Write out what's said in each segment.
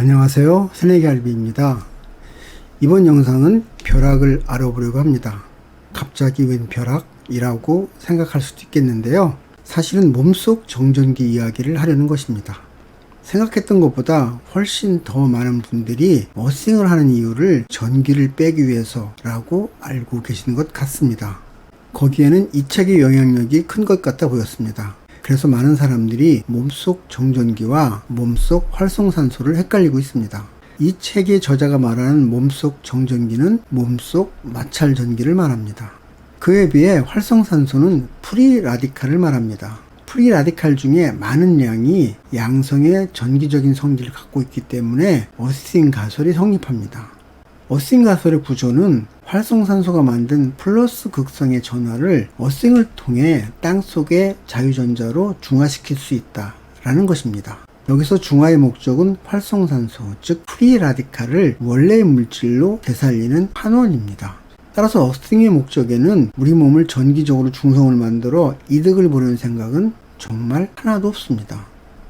안녕하세요. 새내기알비입니다. 이번 영상은 벼락을 알아보려고 합니다. 갑자기 웬 벼락이라고 생각할 수도 있겠는데요. 사실은 몸속 정전기 이야기를 하려는 것입니다. 생각했던 것보다 훨씬 더 많은 분들이 머싱을 하는 이유를 전기를 빼기 위해서라고 알고 계시는 것 같습니다. 거기에는 이 책의 영향력이 큰 것 같아 보였습니다. 그래서 많은 사람들이 몸속 정전기와 몸속 활성산소를 헷갈리고 있습니다. 이 책의 저자가 말하는 몸속 정전기는 몸속 마찰전기를 말합니다. 그에 비해 활성산소는 프리 라디칼을 말합니다. 프리 라디칼 중에 많은 양이 양성의 전기적인 성질을 갖고 있기 때문에 어싱 가설이 성립합니다. 어싱 가설의 구조는 활성산소가 만든 플러스 극성의 전하를 어싱을 통해 땅속의 자유전자로 중화시킬 수 있다라는 것입니다. 여기서 중화의 목적은 활성산소, 즉 프리 라디칼을 원래의 물질로 되살리는 환원입니다. 따라서 어싱의 목적에는 우리 몸을 전기적으로 중성을 만들어 이득을 보려는 생각은 정말 하나도 없습니다.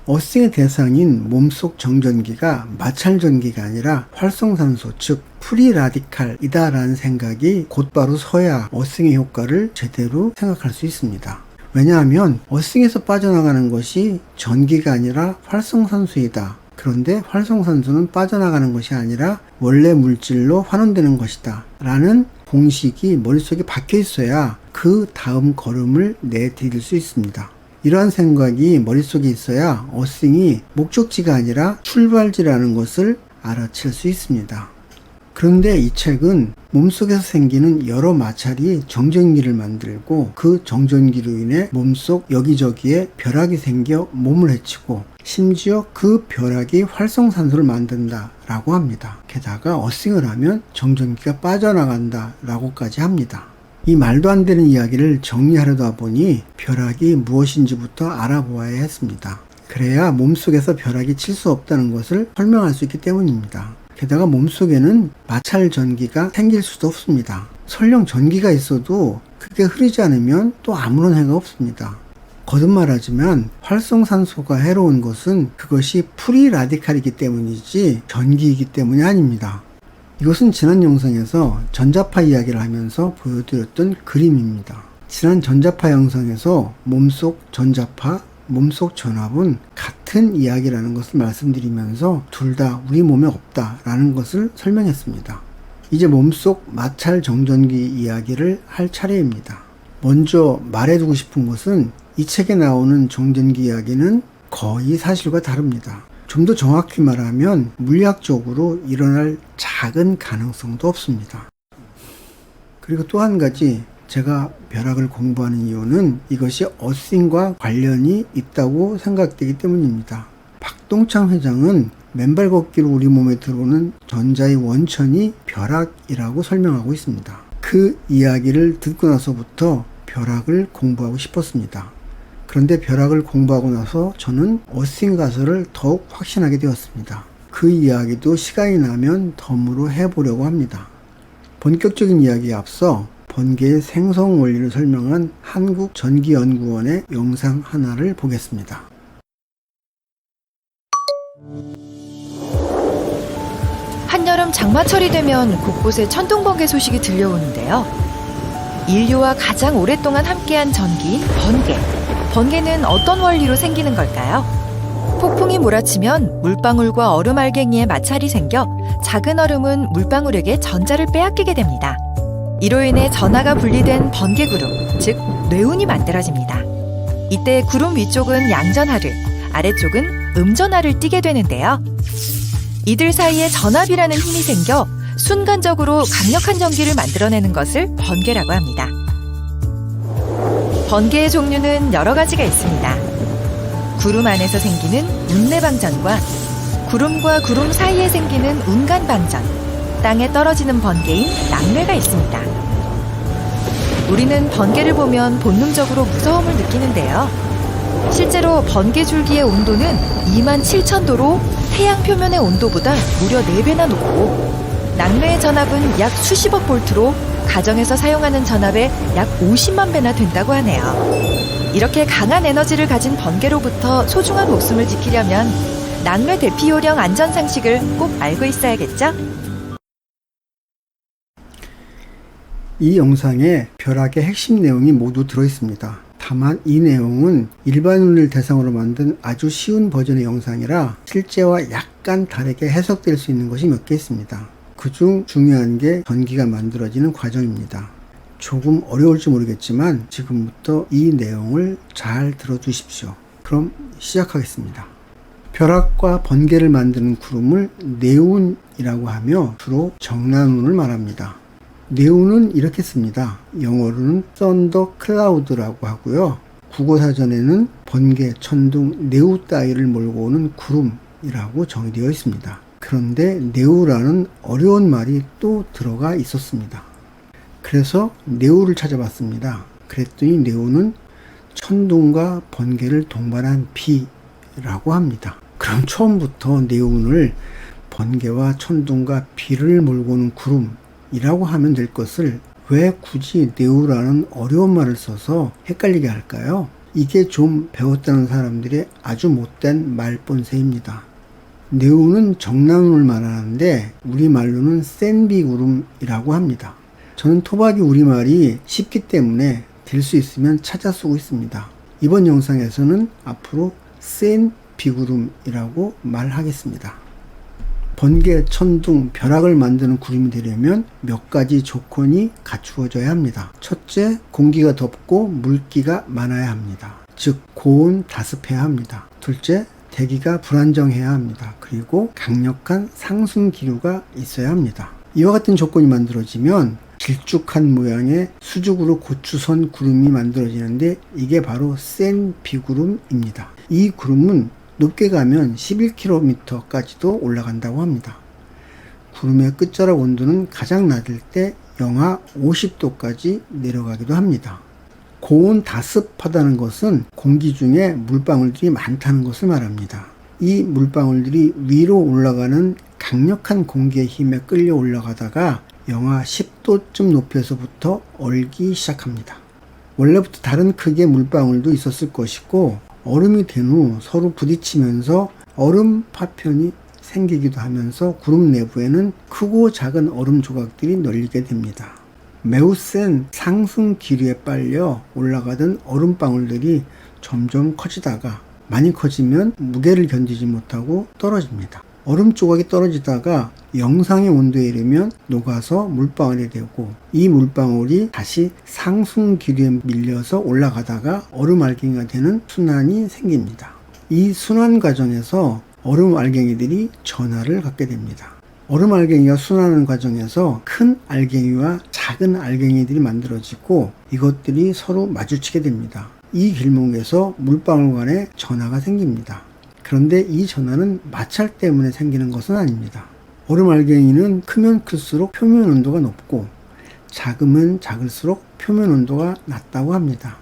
어싱의 대상인 몸속 정전기가 마찰전기가 아니라 활성산소, 즉 프리 라디칼이다 라는 생각이 곧바로 서야 어싱의 효과를 제대로 생각할 수 있습니다. 왜냐하면 어싱에서 빠져나가는 것이 전기가 아니라 활성산소이다. 그런데 활성산소는 빠져나가는 것이 아니라 원래 물질로 환원되는 것이다 라는 공식이 머릿속에 박혀 있어야 그 다음 걸음을 내디딜 수 있습니다. 이러한 생각이 머릿속에 있어야 어싱이 목적지가 아니라 출발지라는 것을 알아챌 수 있습니다. 그런데 이 책은 몸속에서 생기는 여러 마찰이 정전기를 만들고 그 정전기로 인해 몸속 여기저기에 벼락이 생겨 몸을 해치고 심지어 그 벼락이 활성산소를 만든다 라고 합니다. 게다가 어싱을 하면 정전기가 빠져나간다 라고까지 합니다. 이 말도 안 되는 이야기를 정리하려다 보니 벼락이 무엇인지부터 알아보아야 했습니다. 그래야 몸속에서 벼락이 칠 수 없다는 것을 설명할 수 있기 때문입니다. 게다가 몸속에는 마찰 전기가 생길 수도 없습니다. 설령 전기가 있어도 그게 흐르지 않으면 또 아무런 해가 없습니다. 거듭 말하지만 활성산소가 해로운 것은 그것이 프리 라디칼이기 때문이지 전기이기 때문이 아닙니다. 이것은 지난 영상에서 전자파 이야기를 하면서 보여드렸던 그림입니다. 지난 전자파 영상에서 몸속 전자파, 몸속 전압은 같은 이야기라는 것을 말씀드리면서 둘 다 우리 몸에 없다라는 것을 설명했습니다. 이제 몸속 마찰 정전기 이야기를 할 차례입니다. 먼저 말해두고 싶은 것은 이 책에 나오는 정전기 이야기는 거의 사실과 다릅니다. 좀 더 정확히 말하면 물리학적으로 일어날 작은 가능성도 없습니다. 그리고 또 한 가지, 제가 벼락을 공부하는 이유는 이것이 어싱과 관련이 있다고 생각되기 때문입니다. 박동창 회장은 맨발 걷기로 우리 몸에 들어오는 전자의 원천이 벼락이라고 설명하고 있습니다. 그 이야기를 듣고 나서부터 벼락을 공부하고 싶었습니다. 그런데 벼락을 공부하고 나서 저는 어싱 가설을 더욱 확신하게 되었습니다. 그 이야기도 시간이 나면 덤으로 해보려고 합니다. 본격적인 이야기에 앞서 번개의 생성 원리를 설명한 한국전기연구원의 영상 하나를 보겠습니다. 한여름 장마철이 되면 곳곳에 천둥번개 소식이 들려오는데요. 인류와 가장 오랫동안 함께한 전기인 번개. 번개는 어떤 원리로 생기는 걸까요? 폭풍이 몰아치면 물방울과 얼음 알갱이에 마찰이 생겨 작은 얼음은 물방울에게 전자를 빼앗기게 됩니다. 이로 인해 전하가 분리된 번개 구름, 즉 뇌운이 만들어집니다. 이때 구름 위쪽은 양전하를, 아래쪽은 음전하를 띠게 되는데요. 이들 사이에 전압이라는 힘이 생겨 순간적으로 강력한 전기를 만들어내는 것을 번개라고 합니다. 번개의 종류는 여러 가지가 있습니다. 구름 안에서 생기는 운내방전과 구름과 구름 사이에 생기는 운간방전, 땅에 떨어지는 번개인 낙뢰가 있습니다. 우리는 번개를 보면 본능적으로 무서움을 느끼는데요. 실제로 번개 줄기의 온도는 27,000도로 태양 표면의 온도보다 무려 4배나 높고 낙뢰의 전압은 약 수십억 볼트로 가정에서 사용하는 전압의 약 50만 배나 된다고 하네요. 이렇게 강한 에너지를 가진 번개로부터 소중한 목숨을 지키려면 낙뢰 대피요령 안전상식을 꼭 알고 있어야겠죠? 이 영상에 벼락의 핵심 내용이 모두 들어있습니다. 다만 이 내용은 일반인을 대상으로 만든 아주 쉬운 버전의 영상이라 실제와 약간 다르게 해석될 수 있는 것이 몇 개 있습니다. 그중 중요한 게 전기가 만들어지는 과정입니다. 조금 어려울지 모르겠지만 지금부터 이 내용을 잘 들어두십시오. 그럼 시작하겠습니다. 벼락과 번개를 만드는 구름을 네운이라고 하며 주로 정난운을 말합니다. 네운은 이렇게 씁니다. 영어로는 썬더 클라우드라고 하고요. 국어사전에는 번개, 천둥, 네우 따위를 몰고 오는 구름이라고 정의되어 있습니다. 그런데 네우라는 어려운 말이 또 들어가 있었습니다. 그래서 네우를 찾아봤습니다. 그랬더니 네우는 천둥과 번개를 동반한 비라고 합니다. 그럼 처음부터 네운을 번개와 천둥과 비를 몰고 오는 구름이라고 하면 될 것을 왜 굳이 네우라는 어려운 말을 써서 헷갈리게 할까요? 이게 좀 배웠다는 사람들의 아주 못된 말본세입니다. 네우는 정난운을 말하는데 우리말로는 센비구름이라고 합니다. 저는 토박이 우리말이 쉽기 때문에 될 수 있으면 찾아 쓰고 있습니다. 이번 영상에서는 앞으로 센 비구름이라고 말하겠습니다. 번개, 천둥, 벼락을 만드는 구름이 되려면 몇 가지 조건이 갖추어져야 합니다. 첫째, 공기가 덥고 물기가 많아야 합니다. 즉 고온 다습해야 합니다. 둘째, 대기가 불안정해야 합니다. 그리고 강력한 상승 기류가 있어야 합니다. 이와 같은 조건이 만들어지면 길쭉한 모양의 수직으로 고추선 구름이 만들어지는데 이게 바로 센 비구름입니다. 이 구름은 높게 가면 11km까지도 올라간다고 합니다. 구름의 끝자락 온도는 가장 낮을 때 영하 50도까지 내려가기도 합니다. 고온 다습하다는 것은 공기 중에 물방울들이 많다는 것을 말합니다. 이 물방울들이 위로 올라가는 강력한 공기의 힘에 끌려 올라가다가 영하 10도쯤 높이에서부터 얼기 시작합니다. 원래부터 다른 크기의 물방울도 있었을 것이고 얼음이 된 후 서로 부딪히면서 얼음 파편이 생기기도 하면서 구름 내부에는 크고 작은 얼음 조각들이 널리게 됩니다. 매우 센 상승 기류에 빨려 올라가던 얼음방울들이 점점 커지다가 많이 커지면 무게를 견디지 못하고 떨어집니다. 얼음 조각이 떨어지다가 영상의 온도에 이르면 녹아서 물방울이 되고 이 물방울이 다시 상승 기류에 밀려서 올라가다가 얼음 알갱이가 되는 순환이 생깁니다. 이 순환 과정에서 얼음 알갱이들이 전하를 갖게 됩니다. 얼음 알갱이가 순환하는 과정에서 큰 알갱이와 작은 알갱이들이 만들어지고 이것들이 서로 마주치게 됩니다. 이 길목에서 물방울 간에 전하가 생깁니다. 그런데 이 전하는 마찰 때문에 생기는 것은 아닙니다. 얼음 알갱이는 크면 클수록 표면 온도가 높고 작으면 작을수록 표면 온도가 낮다고 합니다.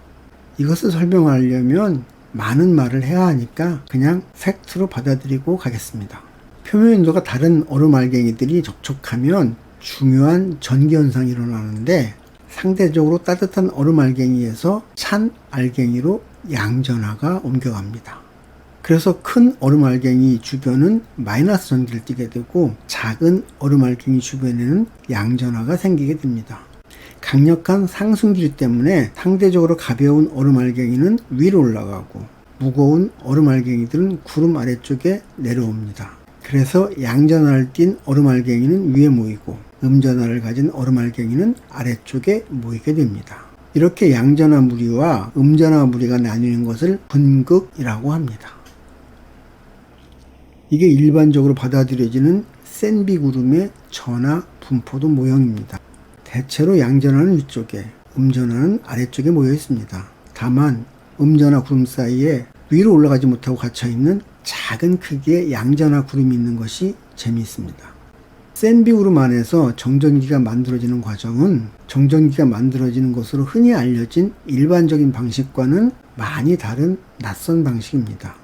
이것을 설명하려면 많은 말을 해야 하니까 그냥 팩트로 받아들이고 가겠습니다. 표면 온도가 다른 얼음 알갱이들이 접촉하면 중요한 전기 현상이 일어나는데 상대적으로 따뜻한 얼음 알갱이에서 찬 알갱이로 양전하가 옮겨갑니다. 그래서 큰 얼음 알갱이 주변은 마이너스 전기를 띠게 되고 작은 얼음 알갱이 주변에는 양전하가 생기게 됩니다. 강력한 상승 기류 때문에 상대적으로 가벼운 얼음 알갱이는 위로 올라가고 무거운 얼음 알갱이들은 구름 아래쪽에 내려옵니다. 그래서 양전하를 띤 얼음 알갱이는 위에 모이고 음전하를 가진 얼음 알갱이는 아래쪽에 모이게 됩니다. 이렇게 양전하 무리와 음전하 무리가 나뉘는 것을 분극이라고 합니다. 이게 일반적으로 받아들여지는 센비구름의 전하 분포도 모형입니다. 대체로 양전하는 위쪽에, 음전하는 아래쪽에 모여 있습니다. 다만 음전하 구름 사이에 위로 올라가지 못하고 갇혀있는 작은 크기의 양전하 구름이 있는 것이 재미있습니다. 센비구름 안에서 정전기가 만들어지는 과정은 정전기가 만들어지는 것으로 흔히 알려진 일반적인 방식과는 많이 다른 낯선 방식입니다.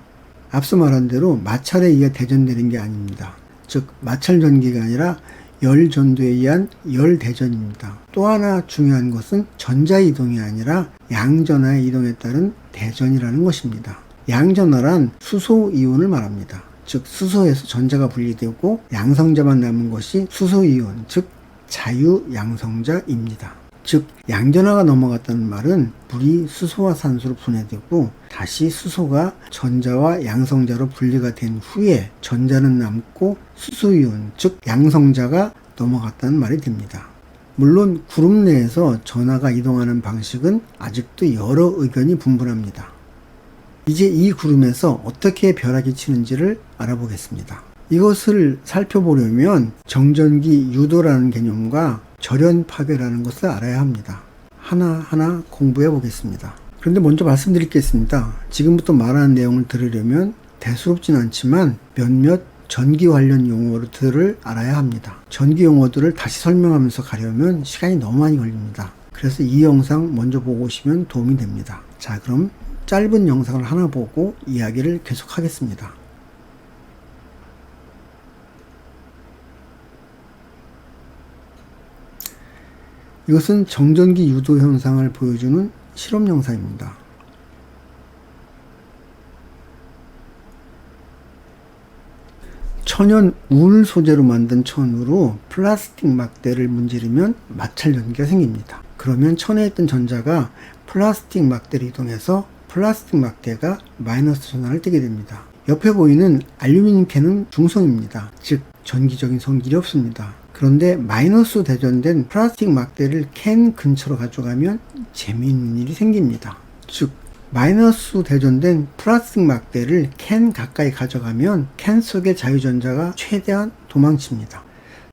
앞서 말한 대로 마찰에 의해 대전되는 게 아닙니다. 즉 마찰 전기가 아니라 열 전도에 의한 열 대전입니다. 또 하나 중요한 것은 전자 이동이 아니라 양전하의 이동에 따른 대전이라는 것입니다. 양전하란 수소 이온을 말합니다. 즉 수소에서 전자가 분리되고 양성자만 남은 것이 수소이온, 즉 자유양성자입니다. 즉 양전하가 넘어갔다는 말은 물이 수소와 산소로 분해되고 다시 수소가 전자와 양성자로 분리가 된 후에 전자는 남고 수소이온, 즉 양성자가 넘어갔다는 말이 됩니다. 물론 그룹 내에서 전하가 이동하는 방식은 아직도 여러 의견이 분분합니다. 이제 이 그룹에서 어떻게 벼락이 치는지를 알아보겠습니다. 이것을 살펴보려면 정전기 유도라는 개념과 절연 파괴라는 것을 알아야 합니다. 하나하나 공부해 보겠습니다. 그런데 먼저 말씀드리겠습니다. 지금부터 말하는 내용을 들으려면 대수롭진 않지만 몇몇 전기 관련 용어들을 알아야 합니다. 전기 용어들을 다시 설명하면서 가려면 시간이 너무 많이 걸립니다. 그래서 이 영상 먼저 보고 오시면 도움이 됩니다. 자, 그럼 짧은 영상을 하나 보고 이야기를 계속하겠습니다. 이것은 정전기 유도 현상을 보여주는 실험 영상입니다. 천연 울 소재로 만든 천으로 플라스틱 막대를 문지르면 마찰 연기가 생깁니다. 그러면 천에 있던 전자가 플라스틱 막대를 이동해서 플라스틱 막대가 마이너스 전하를 띠게 됩니다. 옆에 보이는 알루미늄 캔은 중성입니다. 즉 전기적인 성질이 없습니다. 그런데 마이너스 대전된 플라스틱 막대를 캔 근처로 가져가면 재미있는 일이 생깁니다. 즉 마이너스 대전된 플라스틱 막대를 캔 가까이 가져가면 캔 속의 자유전자가 최대한 도망칩니다.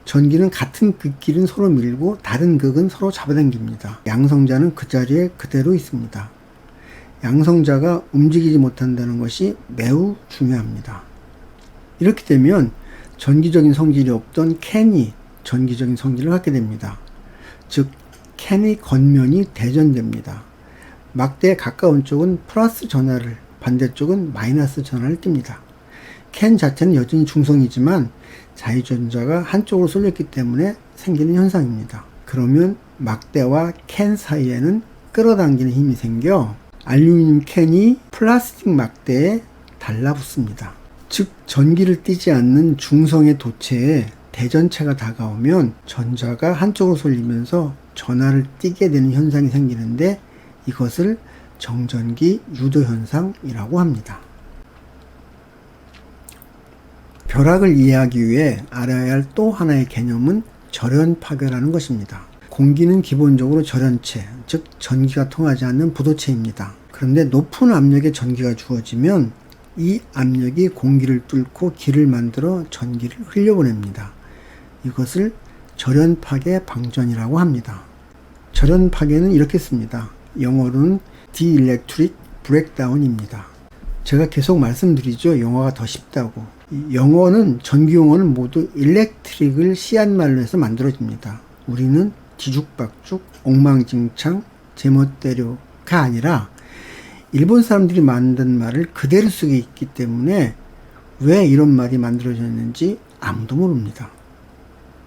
전기는 같은 극끼리는 서로 밀고 다른 극은 서로 잡아당깁니다. 양성자는 그 자리에 그대로 있습니다. 양성자가 움직이지 못한다는 것이 매우 중요합니다. 이렇게 되면 전기적인 성질이 없던 캔이 전기적인 성질을 갖게 됩니다. 즉 캔의 겉면이 대전됩니다. 막대에 가까운 쪽은 플러스 전하를, 반대쪽은 마이너스 전하를 띱니다. 캔 자체는 여전히 중성이지만 자유전자가 한쪽으로 쏠렸기 때문에 생기는 현상입니다. 그러면 막대와 캔 사이에는 끌어당기는 힘이 생겨 알루미늄 캔이 플라스틱 막대에 달라붙습니다. 즉 전기를 띠지 않는 중성의 도체에 대전체가 다가오면 전자가 한쪽으로 쏠리면서 전하를 띠게 되는 현상이 생기는데 이것을 정전기 유도 현상이라고 합니다. 벼락을 이해하기 위해 알아야 할 또 하나의 개념은 절연 파괴라는 것입니다. 공기는 기본적으로 절연체, 즉 전기가 통하지 않는 부도체입니다. 그런데 높은 압력의 전기가 주어지면 이 압력이 공기를 뚫고 길을 만들어 전기를 흘려보냅니다. 이것을 절연 파괴 방전이라고 합니다. 절연 파괴는 이렇게 씁니다. 영어로는 Dielectric Breakdown입니다. 제가 계속 말씀드리죠. 영어가 더 쉽다고. 영어는 전기 용어는 모두 일렉트릭을 씨앗말로 해서 만들어집니다. 우리는 뒤죽박죽, 엉망진창, 제멋대로가 아니라 일본 사람들이 만든 말을 그대로 쓰고 있기 때문에 왜 이런 말이 만들어졌는지 아무도 모릅니다.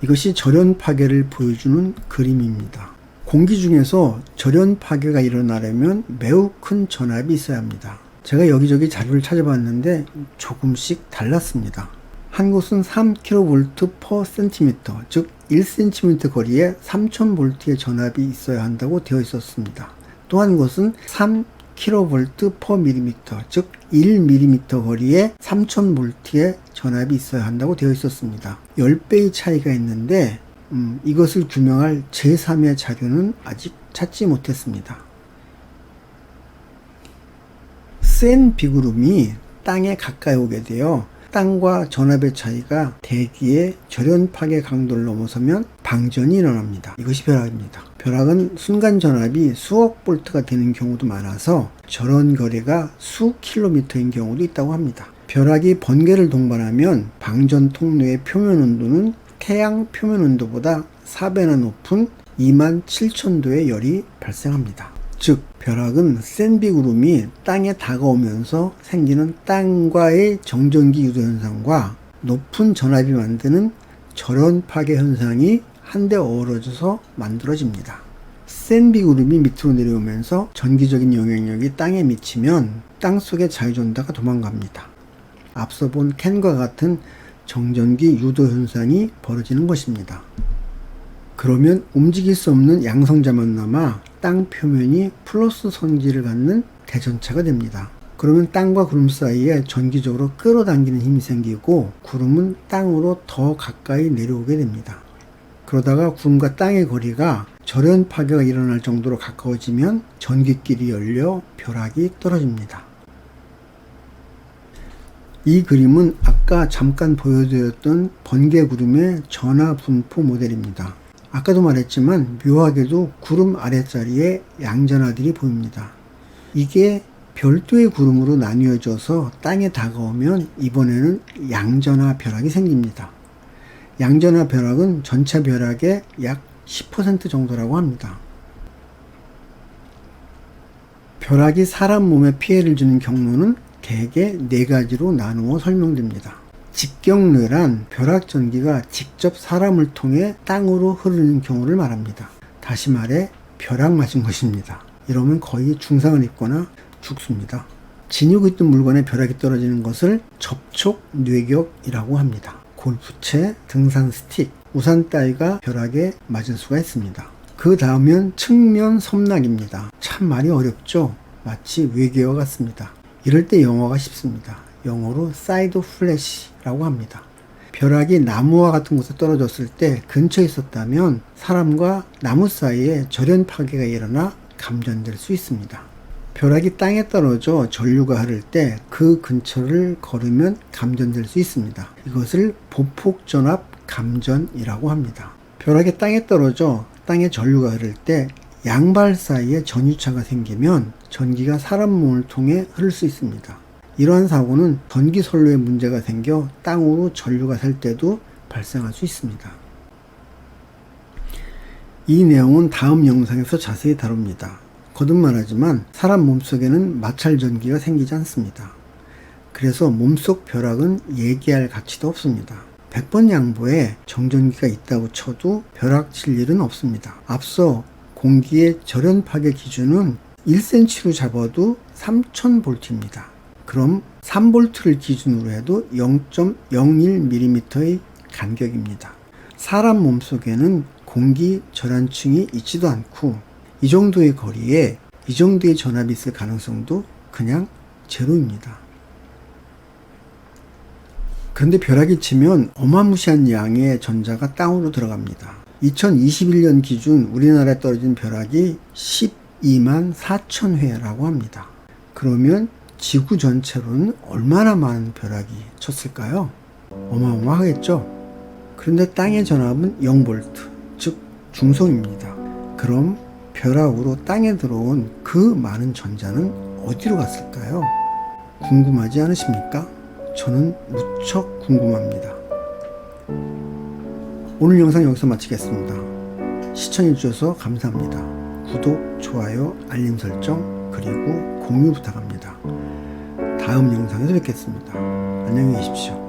이것이 절연 파괴를 보여주는 그림입니다. 공기 중에서 절연 파괴가 일어나려면 매우 큰 전압이 있어야 합니다. 제가 여기저기 자료를 찾아봤는데 조금씩 달랐습니다. 한 곳은 3kV/cm, 즉 1cm 거리에 3000V의 전압이 있어야 한다고 되어 있었습니다. 또 한 곳은 3kV/mm, 즉 1mm 거리에 3000V의 전압이 있어야 한다고 되어 있었습니다. 10배의 차이가 있는데 이것을 규명할 제3의 자료는 아직 찾지 못했습니다. 센 비구름이 땅에 가까이 오게 되어 땅과 전압의 차이가 대기의 절연 파괴 강도를 넘어서면 방전이 일어납니다. 이것이 벼락입니다. 벼락은 순간 전압이 수억 볼트가 되는 경우도 많아서 절연 거리가 수 킬로미터인 경우도 있다고 합니다. 벼락이 번개를 동반하면 방전 통로의 표면 온도는 태양 표면 온도보다 4배나 높은 27,000도의 열이 발생합니다. 즉 벼락은 센 비구름이 땅에 다가오면서 생기는 땅과의 정전기 유도 현상과 높은 전압이 만드는 절연 파괴 현상이 한데 어우러져서 만들어집니다. 센 비구름이 밑으로 내려오면서 전기적인 영향력이 땅에 미치면 땅 속의 자유전자가 도망갑니다. 앞서 본 캔과 같은 정전기 유도 현상이 벌어지는 것입니다. 그러면 움직일 수 없는 양성자만 남아 땅 표면이 플러스 성질을 갖는 대전차가 됩니다. 그러면 땅과 구름 사이에 전기적으로 끌어당기는 힘이 생기고 구름은 땅으로 더 가까이 내려오게 됩니다. 그러다가 구름과 땅의 거리가 절연 파괴가 일어날 정도로 가까워지면 전기길이 열려 벼락이 떨어집니다. 이 그림은 아까 잠깐 보여드렸던 번개구름의 전하 분포 모델입니다. 아까도 말했지만 묘하게도 구름 아랫자리에 양전하들이 보입니다. 이게 별도의 구름으로 나뉘어져서 땅에 다가오면 이번에는 양전하 벼락이 생깁니다. 양전하 벼락은 전체 벼락의 약 10% 정도라고 합니다. 벼락이 사람 몸에 피해를 주는 경로는 대개 4가지로 나누어 설명됩니다. 직경뇌란 벼락 전기가 직접 사람을 통해 땅으로 흐르는 경우를 말합니다. 다시 말해 벼락 맞은 것입니다. 이러면 거의 중상을 입거나 죽습니다. 진흙 있던 물건에 벼락이 떨어지는 것을 접촉 뇌격이라고 합니다. 골프채, 등산 스틱, 우산 따위가 벼락에 맞을 수가 있습니다. 그 다음은 측면 섬락입니다. 참 말이 어렵죠? 마치 외계어 같습니다. 이럴 때 영어가 쉽습니다. 영어로 사이드 플래시라고 합니다. 벼락이 나무와 같은 곳에 떨어졌을 때 근처에 있었다면 사람과 나무 사이에 절연 파괴가 일어나 감전될 수 있습니다. 벼락이 땅에 떨어져 전류가 흐를 때 그 근처를 걸으면 감전될 수 있습니다. 이것을 보폭전압 감전이라고 합니다. 벼락이 땅에 떨어져 땅에 전류가 흐를 때 양발 사이에 전유차가 생기면 전기가 사람 몸을 통해 흐를 수 있습니다. 이러한 사고는 전기 선로에 문제가 생겨 땅으로 전류가 셀 때도 발생할 수 있습니다. 이 내용은 다음 영상에서 자세히 다룹니다. 거듭말하지만 사람 몸속에는 마찰 전기가 생기지 않습니다. 그래서 몸속 벼락은 얘기할 가치도 없습니다. 100번 양보에 정전기가 있다고 쳐도 벼락 칠 일은 없습니다. 앞서 공기의 절연 파괴 기준은 1cm로 잡아도 3000V입니다. 그럼 3V를 기준으로 해도 0.01mm의 간격입니다. 사람 몸속에는 공기 절연층이 있지도 않고 이 정도의 거리에 이 정도의 전압이 있을 가능성도 그냥 제로입니다. 그런데 벼락이 치면 어마무시한 양의 전자가 땅으로 들어갑니다. 2021년 기준 우리나라에 떨어진 벼락이 12만 4천 회라고 합니다. 그러면 지구 전체로는 얼마나 많은 벼락이 쳤을까요? 어마어마하겠죠? 그런데 땅의 전압은 0V, 즉 중성입니다. 그럼 벼락으로 땅에 들어온 그 많은 전자는 어디로 갔을까요? 궁금하지 않으십니까? 저는 무척 궁금합니다. 오늘 영상 여기서 마치겠습니다. 시청해주셔서 감사합니다. 구독, 좋아요, 알림 설정, 그리고 공유 부탁합니다. 다음 영상에서 뵙겠습니다. 안녕히 계십시오.